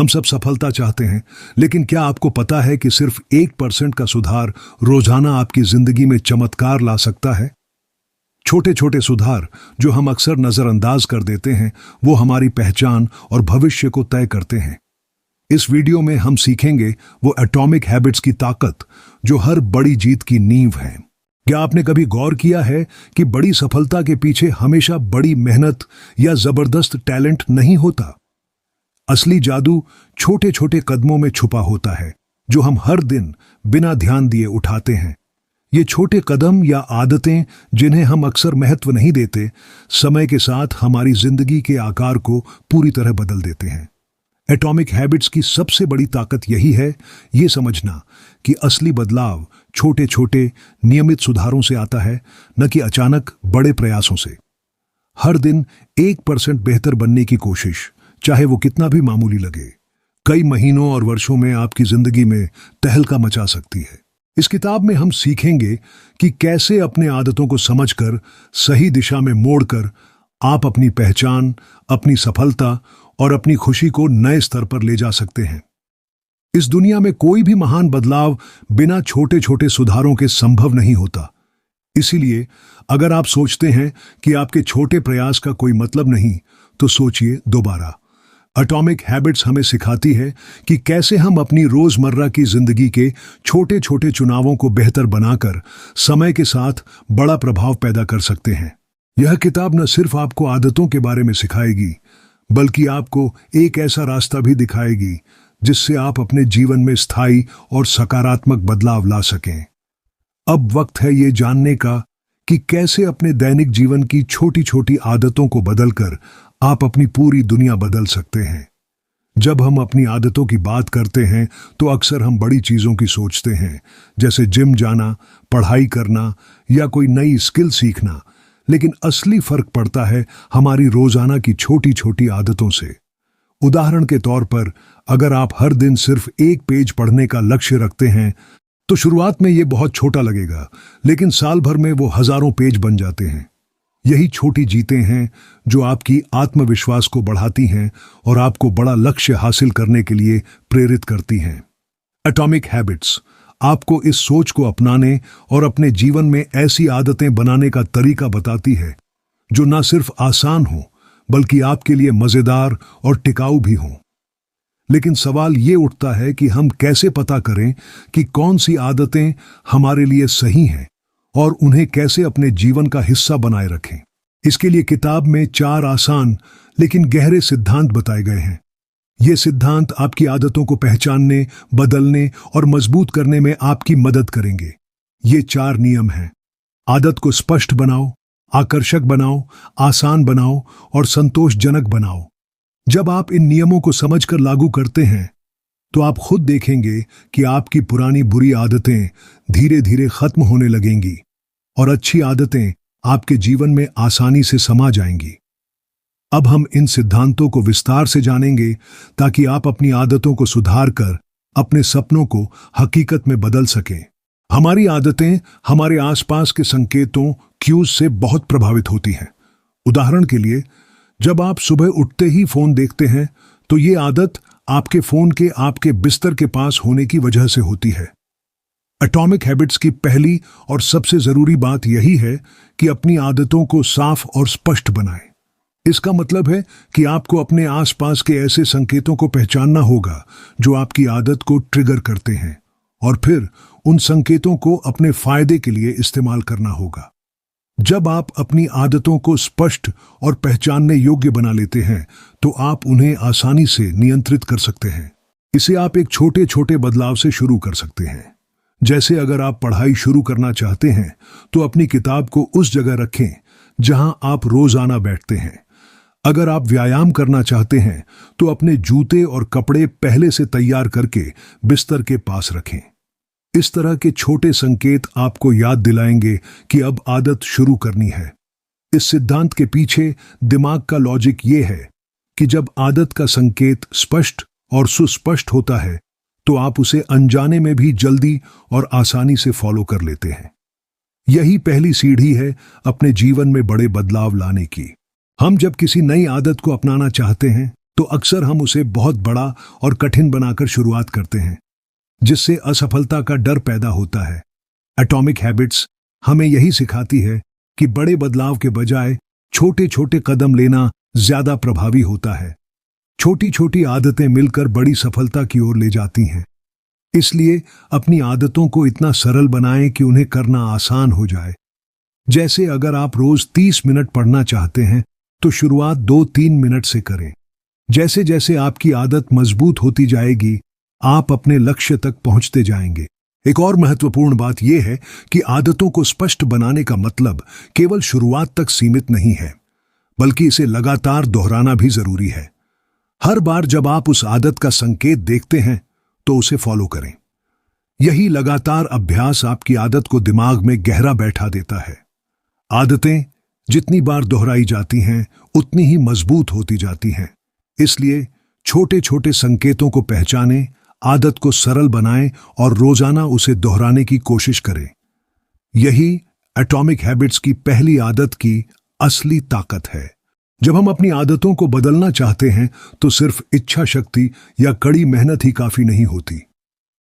हम सब सफलता चाहते हैं, लेकिन क्या आपको पता है कि सिर्फ 1% का सुधार रोजाना आपकी जिंदगी में चमत्कार ला सकता है? छोटे छोटे सुधार जो हम अक्सर नजरअंदाज कर देते हैं, वो हमारी पहचान और भविष्य को तय करते हैं। इस वीडियो में हम सीखेंगे वो एटॉमिक हैबिट्स की ताकत जो हर बड़ी जीत की नींव है। क्या आपने कभी गौर किया है कि बड़ी सफलता के पीछे हमेशा बड़ी मेहनत या जबरदस्त टैलेंट नहीं होता? असली जादू छोटे छोटे कदमों में छुपा होता है, जो हम हर दिन बिना ध्यान दिए उठाते हैं। ये छोटे कदम या आदतें जिन्हें हम अक्सर महत्व नहीं देते, समय के साथ हमारी जिंदगी के आकार को पूरी तरह बदल देते हैं। एटॉमिक हैबिट्स की सबसे बड़ी ताकत यही है, ये समझना कि असली बदलाव छोटे छोटे नियमित सुधारों से आता है, न कि अचानक बड़े प्रयासों से। हर दिन 1% बेहतर बनने की कोशिश, चाहे वो कितना भी मामूली लगे, कई महीनों और वर्षों में आपकी जिंदगी में तहलका मचा सकती है। इस किताब में हम सीखेंगे कि कैसे अपने आदतों को समझकर सही दिशा में मोड़कर आप अपनी पहचान, अपनी सफलता और अपनी खुशी को नए स्तर पर ले जा सकते हैं। इस दुनिया में कोई भी महान बदलाव बिना छोटे छोटे सुधारों के संभव नहीं होता। इसीलिए अगर आप सोचते हैं कि आपके छोटे प्रयास का कोई मतलब नहीं, तो सोचिए दोबारा। एटॉमिक हैबिट्स हमें सिखाती है कि कैसे हम अपनी रोजमर्रा की जिंदगी के छोटे छोटे चुनावों को बेहतर बनाकर समय के साथ बड़ा प्रभाव पैदा कर सकते हैं। यह किताब न सिर्फ आपको आदतों के बारे में सिखाएगी, बल्कि आपको एक ऐसा रास्ता भी दिखाएगी जिससे आप अपने जीवन में स्थायी और सकारात्मक बदलाव ला सकें। अब वक्त है ये जानने का कि कैसे अपने दैनिक जीवन की छोटी छोटी आदतों को बदलकर आप अपनी पूरी दुनिया बदल सकते हैं। जब हम अपनी आदतों की बात करते हैं तो अक्सर हम बड़ी चीजों की सोचते हैं, जैसे जिम जाना, पढ़ाई करना या कोई नई स्किल सीखना, लेकिन असली फर्क पड़ता है हमारी रोजाना की छोटी छोटी आदतों से। उदाहरण के तौर पर, अगर आप हर दिन सिर्फ 1 पेज पढ़ने का लक्ष्य रखते हैं, तो शुरुआत में ये बहुत छोटा लगेगा, लेकिन साल भर में वो हजारों पेज बन जाते हैं। यही छोटी जीतें हैं जो आपकी आत्मविश्वास को बढ़ाती हैं और आपको बड़ा लक्ष्य हासिल करने के लिए प्रेरित करती हैं। एटॉमिक हैबिट्स आपको इस सोच को अपनाने और अपने जीवन में ऐसी आदतें बनाने का तरीका बताती है जो न सिर्फ आसान हो, बल्कि आपके लिए मजेदार और टिकाऊ भी हों। लेकिन सवाल ये उठता है कि हम कैसे पता करें कि कौन सी आदतें हमारे लिए सही हैं और उन्हें कैसे अपने जीवन का हिस्सा बनाए रखें। इसके लिए किताब में 4 आसान लेकिन गहरे सिद्धांत बताए गए हैं। ये सिद्धांत आपकी आदतों को पहचानने, बदलने और मजबूत करने में आपकी मदद करेंगे। ये 4 नियम हैं। आदत को स्पष्ट बनाओ, आकर्षक बनाओ, आसान बनाओ और संतोषजनक बनाओ। जब आप इन नियमों को समझकर लागू करते हैं, तो आप खुद देखेंगे कि आपकी पुरानी बुरी आदतें धीरे धीरे खत्म होने लगेंगी और अच्छी आदतें आपके जीवन में आसानी से समा जाएंगी। अब हम इन सिद्धांतों को विस्तार से जानेंगे ताकि आप अपनी आदतों को सुधार कर अपने सपनों को हकीकत में बदल सकें। हमारी आदतें हमारे आसपास के संकेतों, क्यूज से बहुत प्रभावित होती हैं। उदाहरण के लिए, जब आप सुबह उठते ही फोन देखते हैं, तो ये आदत आपके फोन के आपके बिस्तर के पास होने की वजह से होती है। एटॉमिक हैबिट्स की पहली और सबसे जरूरी बात यही है कि अपनी आदतों को साफ और स्पष्ट बनाएं। इसका मतलब है कि आपको अपने आसपास के ऐसे संकेतों को पहचानना होगा जो आपकी आदत को ट्रिगर करते हैं, और फिर उन संकेतों को अपने फायदे के लिए इस्तेमाल करना होगा। जब आप अपनी आदतों को स्पष्ट और पहचानने योग्य बना लेते हैं, तो आप उन्हें आसानी से नियंत्रित कर सकते हैं। इसे आप एक छोटे छोटे बदलाव से शुरू कर सकते हैं। जैसे अगर आप पढ़ाई शुरू करना चाहते हैं, तो अपनी किताब को उस जगह रखें जहां आप रोजाना बैठते हैं। अगर आप व्यायाम करना चाहते हैं, तो अपने जूते और कपड़े पहले से तैयार करके बिस्तर के पास रखें। इस तरह के छोटे संकेत आपको याद दिलाएंगे कि अब आदत शुरू करनी है। इस सिद्धांत के पीछे दिमाग का लॉजिक ये है कि जब आदत का संकेत स्पष्ट और सुस्पष्ट होता है, तो आप उसे अनजाने में भी जल्दी और आसानी से फॉलो कर लेते हैं। यही पहली सीढ़ी है अपने जीवन में बड़े बदलाव लाने की। हम जब किसी नई आदत को अपनाना चाहते हैं, तो अक्सर हम उसे बहुत बड़ा और कठिन बनाकर शुरुआत करते हैं, जिससे असफलता का डर पैदा होता है। एटॉमिक हैबिट्स हमें यही सिखाती है कि बड़े बदलाव के बजाय छोटे छोटे कदम लेना ज्यादा प्रभावी होता है। छोटी छोटी आदतें मिलकर बड़ी सफलता की ओर ले जाती हैं। इसलिए अपनी आदतों को इतना सरल बनाएं कि उन्हें करना आसान हो जाए। जैसे अगर आप रोज 30 मिनट पढ़ना चाहते हैं तो शुरुआत 2-3 मिनट से करें। जैसे जैसे आपकी आदत मजबूत होती जाएगी, आप अपने लक्ष्य तक पहुंचते जाएंगे। एक और महत्वपूर्ण बात यह है कि आदतों को स्पष्ट बनाने का मतलब केवल शुरुआत तक सीमित नहीं है, बल्कि इसे लगातार दोहराना भी जरूरी है। हर बार जब आप उस आदत का संकेत देखते हैं तो उसे फॉलो करें। यही लगातार अभ्यास आपकी आदत को दिमाग में गहरा बैठा देता है। आदतें जितनी बार दोहराई जाती हैं, उतनी ही मजबूत होती जाती हैं। इसलिए छोटे छोटे संकेतों को पहचानें, आदत को सरल बनाएं और रोजाना उसे दोहराने की कोशिश करें। यही एटॉमिक हैबिट्स की पहली आदत की असली ताकत है। जब हम अपनी आदतों को बदलना चाहते हैं तो सिर्फ इच्छा शक्ति या कड़ी मेहनत ही काफी नहीं होती।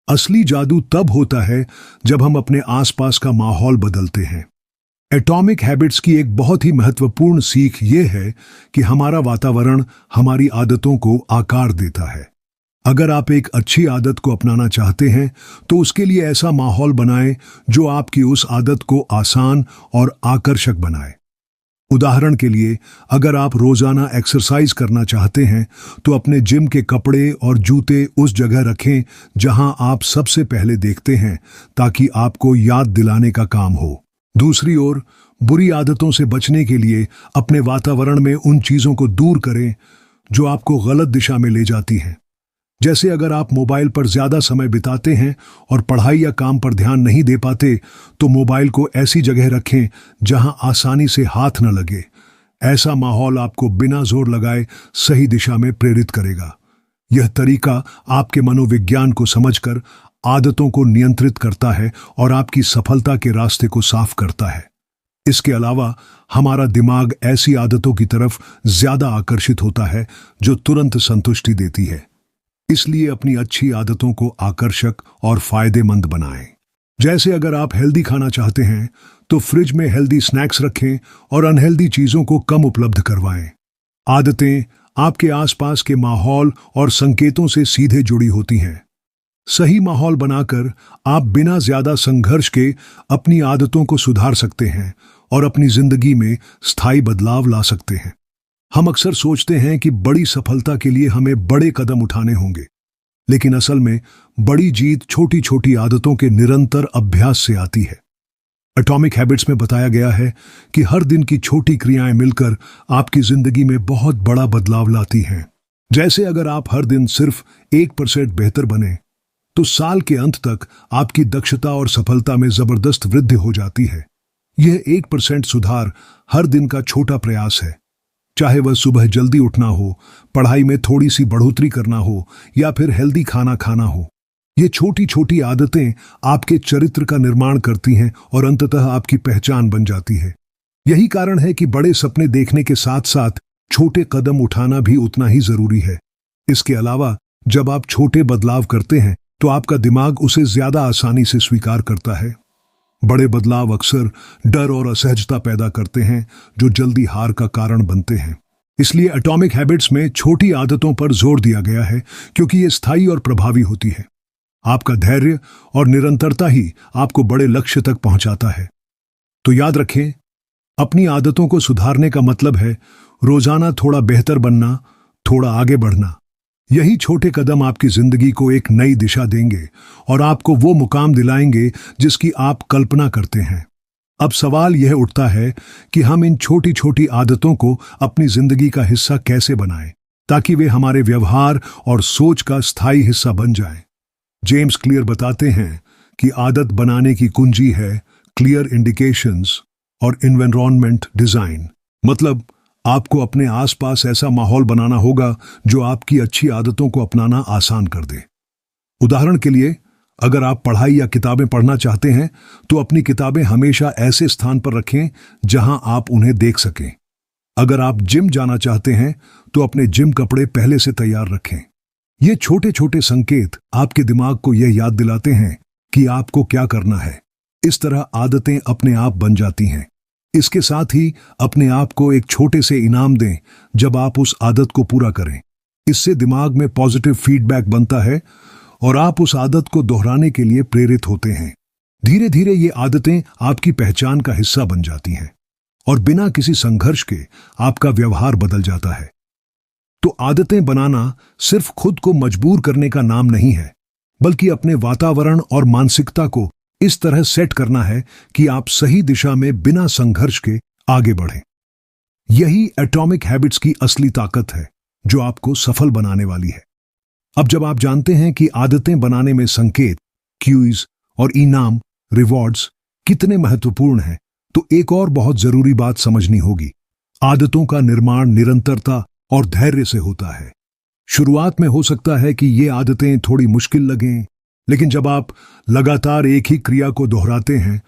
असली जादू तब होता है जब हम अपने आसपास का माहौल बदलते हैं। एटॉमिक हैबिट्स की एक बहुत ही महत्वपूर्ण सीख ये है कि हमारा वातावरण हमारी आदतों को आकार देता है। अगर आप एक अच्छी आदत को अपनाना चाहते हैं तो उसके लिए ऐसा माहौल बनाएं जो आपकी उस आदत को आसान और आकर्षक बनाए। उदाहरण के लिए, अगर आप रोजाना एक्सरसाइज करना चाहते हैं तो अपने जिम के कपड़े और जूते उस जगह रखें जहां आप सबसे पहले देखते हैं, ताकि आपको याद दिलाने का काम हो। दूसरी ओर, बुरी आदतों से बचने के लिए अपने वातावरण में उन चीजों को दूर करें जो आपको गलत दिशा में ले जाती हैं। जैसे अगर आप मोबाइल पर ज्यादा समय बिताते हैं और पढ़ाई या काम पर ध्यान नहीं दे पाते, तो मोबाइल को ऐसी जगह रखें जहां आसानी से हाथ न लगे। ऐसा माहौल आपको बिना जोर लगाए सही दिशा में प्रेरित करेगा। यह तरीका आपके मनोविज्ञान को समझकर आदतों को नियंत्रित करता है और आपकी सफलता के रास्ते को साफ करता है। इसके अलावा हमारा दिमाग ऐसी आदतों की तरफ ज्यादा आकर्षित होता है जो तुरंत संतुष्टि देती है। इसलिए अपनी अच्छी आदतों को आकर्षक और फायदेमंद बनाएं। जैसे अगर आप हेल्दी खाना चाहते हैं तो फ्रिज में हेल्दी स्नैक्स रखें और अनहेल्दी चीजों को कम उपलब्ध करवाएं। आदतें आपके आसपास के माहौल और संकेतों से सीधे जुड़ी होती हैं। सही माहौल बनाकर आप बिना ज्यादा संघर्ष के अपनी आदतों को सुधार सकते हैं और अपनी जिंदगी में स्थायी बदलाव ला सकते हैं। हम अक्सर सोचते हैं कि बड़ी सफलता के लिए हमें बड़े कदम उठाने होंगे, लेकिन असल में बड़ी जीत छोटी छोटी आदतों के निरंतर अभ्यास से आती है। एटॉमिक हैबिट्स में बताया गया है कि हर दिन की छोटी क्रियाएं मिलकर आपकी जिंदगी में बहुत बड़ा बदलाव लाती हैं। जैसे अगर आप हर दिन सिर्फ 1% बेहतर बने तो साल के अंत तक आपकी दक्षता और सफलता में जबरदस्त वृद्धि हो जाती है। यह 1% सुधार हर दिन का छोटा प्रयास है, चाहे वह सुबह जल्दी उठना हो, पढ़ाई में थोड़ी सी बढ़ोतरी करना हो या फिर हेल्दी खाना खाना हो। ये छोटी छोटी आदतें आपके चरित्र का निर्माण करती हैं और अंततः आपकी पहचान बन जाती है। यही कारण है कि बड़े सपने देखने के साथ साथ छोटे कदम उठाना भी उतना ही जरूरी है। इसके अलावा जब आप छोटे बदलाव करते हैं तो आपका दिमाग उसे ज्यादा आसानी से स्वीकार करता है। बड़े बदलाव अक्सर डर और असहजता पैदा करते हैं जो जल्दी हार का कारण बनते हैं। इसलिए एटॉमिक हैबिट्स में छोटी आदतों पर जोर दिया गया है क्योंकि ये स्थायी और प्रभावी होती है। आपका धैर्य और निरंतरता ही आपको बड़े लक्ष्य तक पहुंचाता है। तो याद रखें, अपनी आदतों को सुधारने का मतलब है रोजाना थोड़ा बेहतर बनना, थोड़ा आगे बढ़ना। यही छोटे कदम आपकी जिंदगी को एक नई दिशा देंगे और आपको वो मुकाम दिलाएंगे जिसकी आप कल्पना करते हैं। अब सवाल यह उठता है कि हम इन छोटी छोटी आदतों को अपनी जिंदगी का हिस्सा कैसे बनाएं ताकि वे हमारे व्यवहार और सोच का स्थायी हिस्सा बन जाएं। जेम्स क्लियर बताते हैं कि आदत बनाने की कुंजी है क्लियर इंडिकेशंस और एनवायरनमेंट डिजाइन। मतलब आपको अपने आसपास ऐसा माहौल बनाना होगा जो आपकी अच्छी आदतों को अपनाना आसान कर दे। उदाहरण के लिए, अगर आप पढ़ाई या किताबें पढ़ना चाहते हैं तो अपनी किताबें हमेशा ऐसे स्थान पर रखें जहां आप उन्हें देख सकें। अगर आप जिम जाना चाहते हैं तो अपने जिम कपड़े पहले से तैयार रखें। ये छोटे छोटे संकेत आपके दिमाग को यह याद दिलाते हैं कि आपको क्या करना है। इस तरह आदतें अपने आप बन जाती हैं। इसके साथ ही अपने आप को एक छोटे से इनाम दें जब आप उस आदत को पूरा करें। इससे दिमाग में पॉजिटिव फीडबैक बनता है और आप उस आदत को दोहराने के लिए प्रेरित होते हैं। धीरे धीरे ये आदतें आपकी पहचान का हिस्सा बन जाती हैं और बिना किसी संघर्ष के आपका व्यवहार बदल जाता है। तो आदतें बनाना सिर्फ खुद को मजबूर करने का नाम नहीं है, बल्कि अपने वातावरण और मानसिकता को इस तरह सेट करना है कि आप सही दिशा में बिना संघर्ष के आगे बढ़ें। यही एटॉमिक हैबिट्स की असली ताकत है जो आपको सफल बनाने वाली है। अब जब आप जानते हैं कि आदतें बनाने में संकेत, क्यूज और इनाम, रिवॉर्ड्स कितने महत्वपूर्ण हैं, तो एक और बहुत जरूरी बात समझनी होगी। आदतों का निर्माण निरंतरता और धैर्य से होता है। शुरुआत में हो सकता है कि ये आदतें थोड़ी मुश्किल लगें, लेकिन जब आप लगातार एक ही क्रिया को दोहराते हैं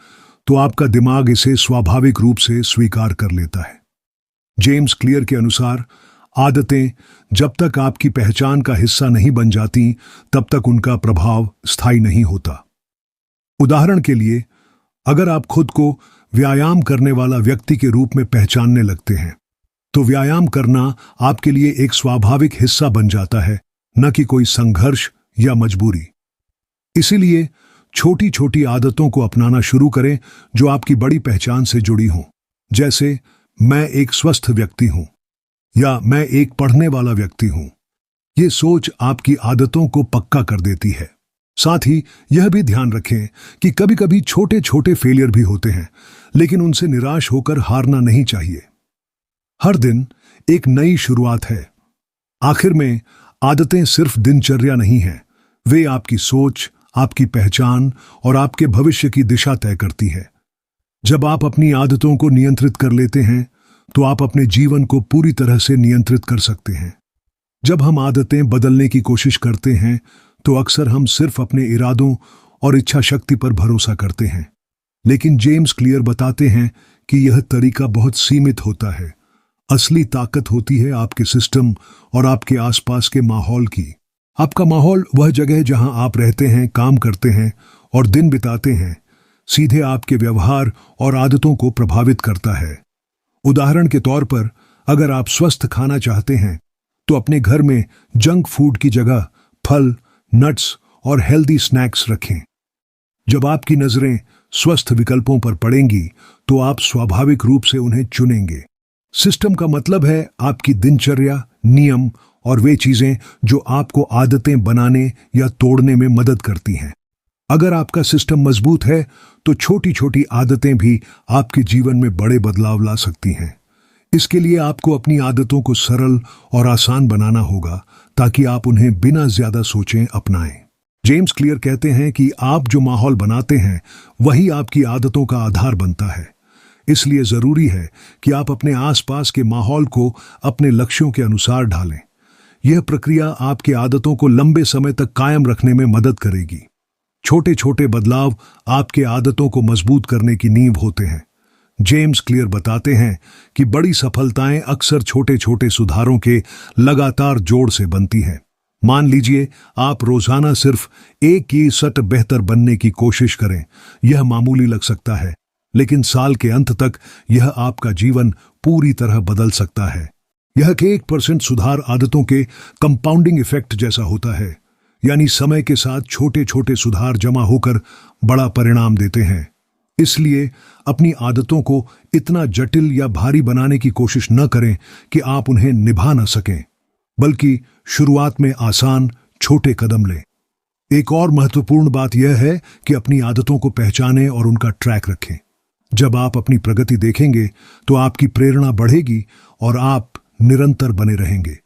तो आपका दिमाग इसे स्वाभाविक रूप से स्वीकार कर लेता है। जेम्स क्लियर के अनुसार आदतें जब तक आपकी पहचान का हिस्सा नहीं बन जाती तब तक उनका प्रभाव स्थायी नहीं होता। उदाहरण के लिए, अगर आप खुद को व्यायाम करने वाला व्यक्ति के रूप में पहचानने लगते हैं तो व्यायाम करना आपके लिए एक स्वाभाविक हिस्सा बन जाता है, न कि कोई संघर्ष या मजबूरी। इसीलिए छोटी छोटी आदतों को अपनाना शुरू करें जो आपकी बड़ी पहचान से जुड़ी हों, जैसे मैं एक स्वस्थ व्यक्ति हूं या मैं एक पढ़ने वाला व्यक्ति हूं। ये सोच आपकी आदतों को पक्का कर देती है। साथ ही यह भी ध्यान रखें कि कभी कभी छोटे छोटे फेलियर भी होते हैं, लेकिन उनसे निराश होकर हारना नहीं चाहिए। हर दिन एक नई शुरुआत है। आखिर में आदतें सिर्फ दिनचर्या नहीं हैं, वे आपकी सोच, आपकी पहचान और आपके भविष्य की दिशा तय करती है। जब आप अपनी आदतों को नियंत्रित कर लेते हैं तो आप अपने जीवन को पूरी तरह से नियंत्रित कर सकते हैं। जब हम आदतें बदलने की कोशिश करते हैं तो अक्सर हम सिर्फ अपने इरादों और इच्छा शक्ति पर भरोसा करते हैं, लेकिन जेम्स क्लियर बताते हैं कि यह तरीका बहुत सीमित होता है। असली ताकत होती है आपके सिस्टम और आपके आसपास के माहौल की। आपका माहौल वह जगह जहां आप रहते हैं, काम करते हैं और दिन बिताते हैं, सीधे आपके व्यवहार और आदतों को प्रभावित करता है। उदाहरण के तौर पर, अगर आप स्वस्थ खाना चाहते हैं तो अपने घर में जंक फूड की जगह फल, नट्स और हेल्दी स्नैक्स रखें। जब आपकी नजरें स्वस्थ विकल्पों पर पड़ेंगी तो आप स्वाभाविक रूप से उन्हें चुनेंगे। सिस्टम का मतलब है आपकी दिनचर्या, नियम और वे चीजें जो आपको आदतें बनाने या तोड़ने में मदद करती हैं। अगर आपका सिस्टम मजबूत है तो छोटी छोटी आदतें भी आपके जीवन में बड़े बदलाव ला सकती हैं। इसके लिए आपको अपनी आदतों को सरल और आसान बनाना होगा ताकि आप उन्हें बिना ज्यादा सोचें अपनाएं। जेम्स क्लियर कहते हैं कि आप जो माहौल बनाते हैं वही आपकी आदतों का आधार बनता है। इसलिए जरूरी है कि आप अपने आसपास के माहौल को अपने लक्ष्यों के अनुसार ढालें। यह प्रक्रिया आपकी आदतों को लंबे समय तक कायम रखने में मदद करेगी। छोटे छोटे बदलाव आपके आदतों को मजबूत करने की नींव होते हैं। जेम्स क्लियर बताते हैं कि बड़ी सफलताएं अक्सर छोटे छोटे सुधारों के लगातार जोड़ से बनती हैं। मान लीजिए आप रोजाना सिर्फ 1% बेहतर बनने की कोशिश करें। यह मामूली लग सकता है, लेकिन साल के अंत तक यह आपका जीवन पूरी तरह बदल सकता है। यह कि 1% सुधार आदतों के कंपाउंडिंग इफेक्ट जैसा होता है, यानी समय के साथ छोटे छोटे सुधार जमा होकर बड़ा परिणाम देते हैं। इसलिए अपनी आदतों को इतना जटिल या भारी बनाने की कोशिश न करें कि आप उन्हें निभा न सकें, बल्कि शुरुआत में आसान छोटे कदम लें। एक और महत्वपूर्ण बात यह है कि अपनी आदतों को पहचानें और उनका ट्रैक रखें। जब आप अपनी प्रगति देखेंगे तो आपकी प्रेरणा बढ़ेगी और आप निरंतर बने रहेंगे।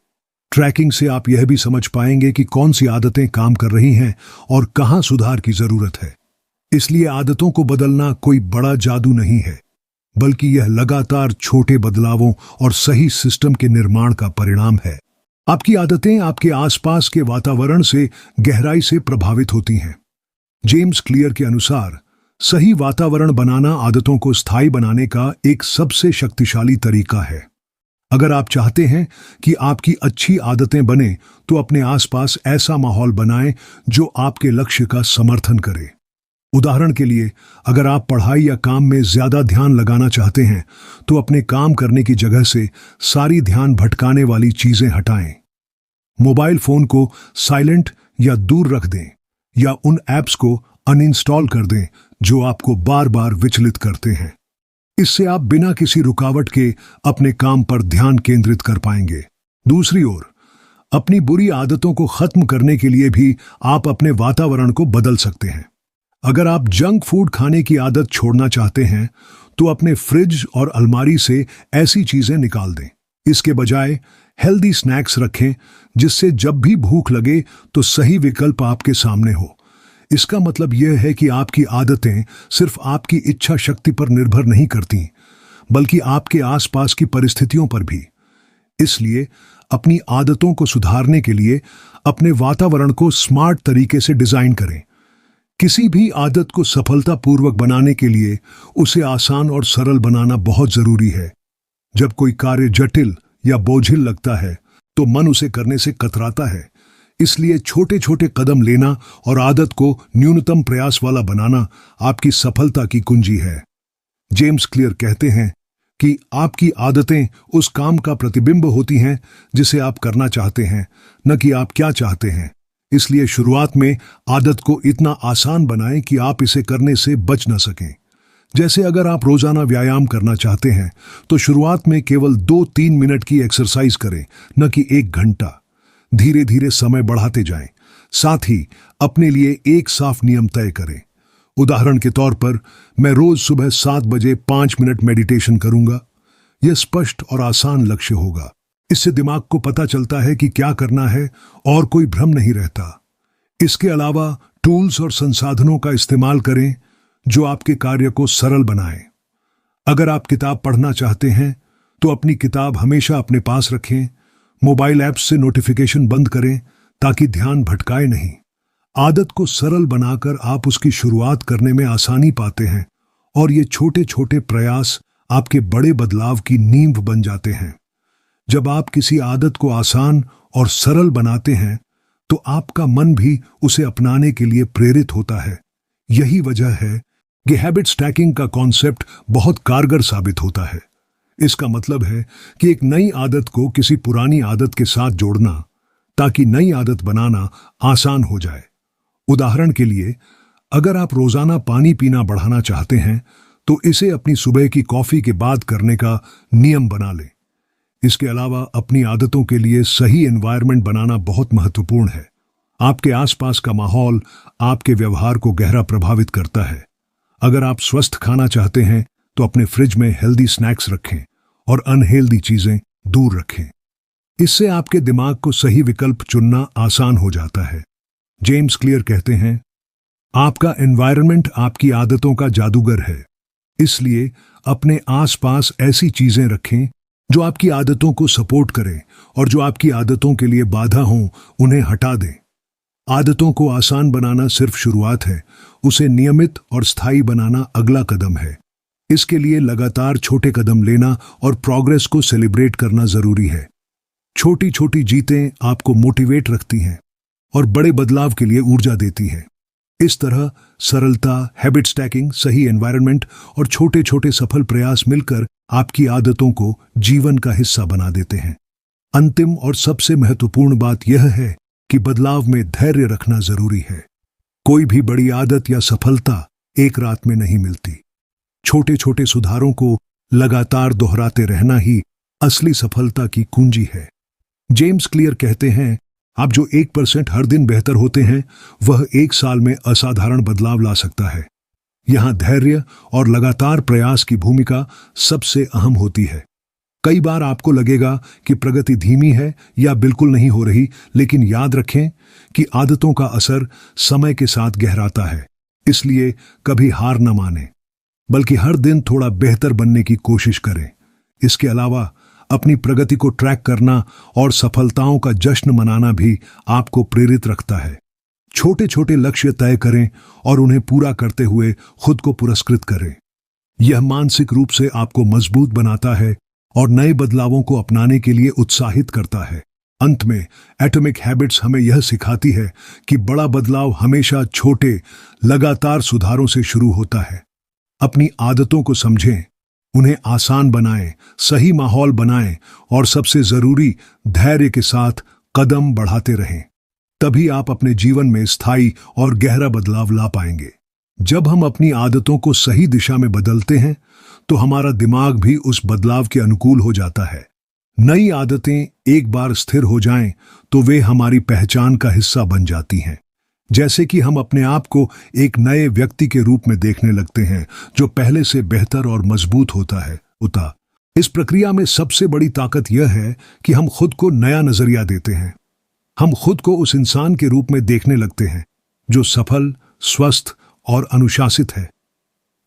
ट्रैकिंग से आप यह भी समझ पाएंगे कि कौन सी आदतें काम कर रही हैं और कहां सुधार की जरूरत है। इसलिए आदतों को बदलना कोई बड़ा जादू नहीं है, बल्कि यह लगातार छोटे बदलावों और सही सिस्टम के निर्माण का परिणाम है। आपकी आदतें आपके आसपास के वातावरण से गहराई से प्रभावित होती हैं। जेम्स क्लियर के अनुसार सही वातावरण बनाना आदतों को स्थायी बनाने का एक सबसे शक्तिशाली तरीका है। अगर आप चाहते हैं कि आपकी अच्छी आदतें बने तो अपने आसपास ऐसा माहौल बनाएं जो आपके लक्ष्य का समर्थन करे। उदाहरण के लिए, अगर आप पढ़ाई या काम में ज्यादा ध्यान लगाना चाहते हैं तो अपने काम करने की जगह से सारी ध्यान भटकाने वाली चीजें हटाएं। मोबाइल फोन को साइलेंट या दूर रख दें या उन ऐप्स को अनइंस्टॉल कर दें जो आपको बार बार विचलित करते हैं। इससे आप बिना किसी रुकावट के अपने काम पर ध्यान केंद्रित कर पाएंगे। दूसरी ओर, अपनी बुरी आदतों को खत्म करने के लिए भी आप अपने वातावरण को बदल सकते हैं। अगर आप जंक फूड खाने की आदत छोड़ना चाहते हैं तो अपने फ्रिज और अलमारी से ऐसी चीजें निकाल दें। इसके बजाय हेल्दी स्नैक्स रखें जिससे जब भी भूख लगे तो सही विकल्प आपके सामने हो। इसका मतलब यह है कि आपकी आदतें सिर्फ आपकी इच्छा शक्ति पर निर्भर नहीं करती, बल्कि आपके आसपास की परिस्थितियों पर भी। इसलिए अपनी आदतों को सुधारने के लिए अपने वातावरण को स्मार्ट तरीके से डिजाइन करें। किसी भी आदत को सफलतापूर्वक बनाने के लिए उसे आसान और सरल बनाना बहुत जरूरी है। जब कोई कार्य जटिल या बोझिल लगता है तो मन उसे करने से कतराता है। इसलिए छोटे छोटे कदम लेना और आदत को न्यूनतम प्रयास वाला बनाना आपकी सफलता की कुंजी है। जेम्स क्लियर कहते हैं कि आपकी आदतें उस काम का प्रतिबिंब होती हैं जिसे आप करना चाहते हैं, न कि आप क्या चाहते हैं। इसलिए शुरुआत में आदत को इतना आसान बनाएं कि आप इसे करने से बच न सकें। जैसे अगर आप रोजाना व्यायाम करना चाहते हैं तो शुरुआत में केवल 2-3 मिनट की एक्सरसाइज करें, न कि 1 घंटा। धीरे धीरे समय बढ़ाते जाएं। साथ ही अपने लिए एक साफ नियम तय करें। उदाहरण के तौर पर, मैं रोज सुबह 7 बजे 5 मिनट मेडिटेशन करूंगा। यह स्पष्ट और आसान लक्ष्य होगा। इससे दिमाग को पता चलता है कि क्या करना है और कोई भ्रम नहीं रहता। इसके अलावा टूल्स और संसाधनों का इस्तेमाल करें जो आपके कार्य को सरल बनाएं। अगर आप किताब पढ़ना चाहते हैं तो अपनी किताब हमेशा अपने पास रखें। मोबाइल ऐप्स से नोटिफिकेशन बंद करें ताकि ध्यान भटकाए नहीं। आदत को सरल बनाकर आप उसकी शुरुआत करने में आसानी पाते हैं और ये छोटे छोटे प्रयास आपके बड़े बदलाव की नींव बन जाते हैं। जब आप किसी आदत को आसान और सरल बनाते हैं तो आपका मन भी उसे अपनाने के लिए प्रेरित होता है। यही वजह है कि हैबिट स्टैकिंग का कॉन्सेप्ट बहुत कारगर साबित होता है। इसका मतलब है कि एक नई आदत को किसी पुरानी आदत के साथ जोड़ना ताकि नई आदत बनाना आसान हो जाए। उदाहरण के लिए, अगर आप रोजाना पानी पीना बढ़ाना चाहते हैं तो इसे अपनी सुबह की कॉफी के बाद करने का नियम बना लें। इसके अलावा अपनी आदतों के लिए सही एनवायरनमेंट बनाना बहुत महत्वपूर्ण है। आपके आसपास का माहौल आपके व्यवहार को गहरा प्रभावित करता है। अगर आप स्वस्थ खाना चाहते हैं तो अपने फ्रिज में हेल्दी स्नैक्स रखें और अनहेल्दी चीजें दूर रखें। इससे आपके दिमाग को सही विकल्प चुनना आसान हो जाता है। जेम्स क्लियर कहते हैं, आपका एनवायरनमेंट आपकी आदतों का जादूगर है। इसलिए अपने आसपास ऐसी चीजें रखें जो आपकी आदतों को सपोर्ट करें और जो आपकी आदतों के लिए बाधा हों उन्हें हटा दें। आदतों को आसान बनाना सिर्फ शुरुआत है, उसे नियमित और स्थायी बनाना अगला कदम है। इसके लिए लगातार छोटे कदम लेना और प्रोग्रेस को सेलिब्रेट करना जरूरी है। छोटी छोटी जीतें आपको मोटिवेट रखती हैं और बड़े बदलाव के लिए ऊर्जा देती हैं। इस तरह सरलता, हैबिट स्टैकिंग, सही एनवायरनमेंट और छोटे छोटे सफल प्रयास मिलकर आपकी आदतों को जीवन का हिस्सा बना देते हैं। अंतिम और सबसे महत्वपूर्ण बात यह है कि बदलाव में धैर्य रखना जरूरी है। कोई भी बड़ी आदत या सफलता एक रात में नहीं मिलती। छोटे छोटे सुधारों को लगातार दोहराते रहना ही असली सफलता की कुंजी है। जेम्स क्लियर कहते हैं, आप जो 1% हर दिन बेहतर होते हैं वह 1 साल में असाधारण बदलाव ला सकता है। यहां धैर्य और लगातार प्रयास की भूमिका सबसे अहम होती है। कई बार आपको लगेगा कि प्रगति धीमी है या बिल्कुल नहीं हो रही, लेकिन याद रखें कि आदतों का असर समय के साथ गहराता है। इसलिए कभी हार न मानें, बल्कि हर दिन थोड़ा बेहतर बनने की कोशिश करें। इसके अलावा अपनी प्रगति को ट्रैक करना और सफलताओं का जश्न मनाना भी आपको प्रेरित रखता है। छोटे छोटे लक्ष्य तय करें और उन्हें पूरा करते हुए खुद को पुरस्कृत करें। यह मानसिक रूप से आपको मजबूत बनाता है और नए बदलावों को अपनाने के लिए उत्साहित करता है। अंत में एटॉमिक हैबिट्स हमें यह सिखाती है कि बड़ा बदलाव हमेशा छोटे, लगातार सुधारों से शुरू होता है। अपनी आदतों को समझें, उन्हें आसान बनाएं, सही माहौल बनाएं और सबसे जरूरी धैर्य के साथ कदम बढ़ाते रहें। तभी आप अपने जीवन में स्थायी और गहरा बदलाव ला पाएंगे। जब हम अपनी आदतों को सही दिशा में बदलते हैं तो हमारा दिमाग भी उस बदलाव के अनुकूल हो जाता है। नई आदतें एक बार स्थिर हो जाएं तो वे हमारी पहचान का हिस्सा बन जाती हैं। जैसे कि हम अपने आप को एक नए व्यक्ति के रूप में देखने लगते हैं जो पहले से बेहतर और मजबूत होता है। इस प्रक्रिया में सबसे बड़ी ताकत यह है कि हम खुद को नया नजरिया देते हैं। हम खुद को उस इंसान के रूप में देखने लगते हैं जो सफल, स्वस्थ और अनुशासित है।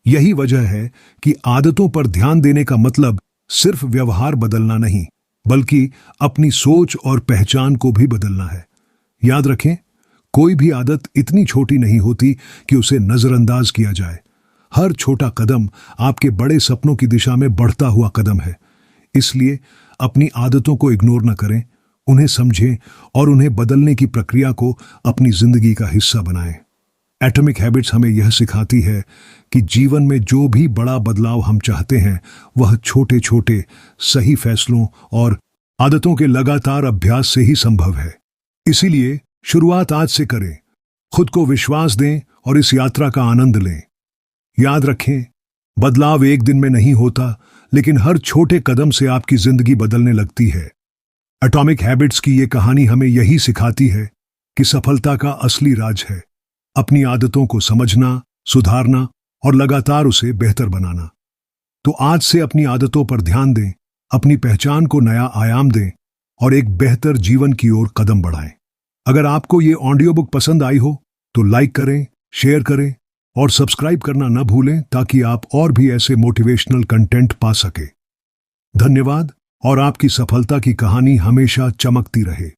यही वजह है कि आदतों पर ध्यान देने का मतलब सिर्फ व्यवहार बदलना नहीं, बल्कि अपनी सोच और पहचान को भी बदलना है। याद रखें, कोई भी आदत इतनी छोटी नहीं होती कि उसे नजरअंदाज किया जाए। हर छोटा कदम आपके बड़े सपनों की दिशा में बढ़ता हुआ कदम है। इसलिए अपनी आदतों को इग्नोर न करें, उन्हें समझें और उन्हें बदलने की प्रक्रिया को अपनी जिंदगी का हिस्सा बनाएं। एटॉमिक हैबिट्स हमें यह सिखाती है कि जीवन में जो भी बड़ा बदलाव हम चाहते हैं वह छोटे छोटे सही फैसलों और आदतों के लगातार अभ्यास से ही संभव है। इसीलिए शुरुआत आज से करें, खुद को विश्वास दें और इस यात्रा का आनंद लें। याद रखें, बदलाव एक दिन में नहीं होता, लेकिन हर छोटे कदम से आपकी जिंदगी बदलने लगती है। एटॉमिक हैबिट्स की ये कहानी हमें यही सिखाती है कि सफलता का असली राज है अपनी आदतों को समझना, सुधारना और लगातार उसे बेहतर बनाना। तो आज से अपनी आदतों पर ध्यान दें, अपनी पहचान को नया आयाम दें और एक बेहतर जीवन की ओर कदम बढ़ाएं। अगर आपको ये ऑडियो बुक पसंद आई हो तो लाइक करें, शेयर करें और सब्सक्राइब करना न भूलें ताकि आप और भी ऐसे मोटिवेशनल कंटेंट पा सके। धन्यवाद और आपकी सफलता की कहानी हमेशा चमकती रहे।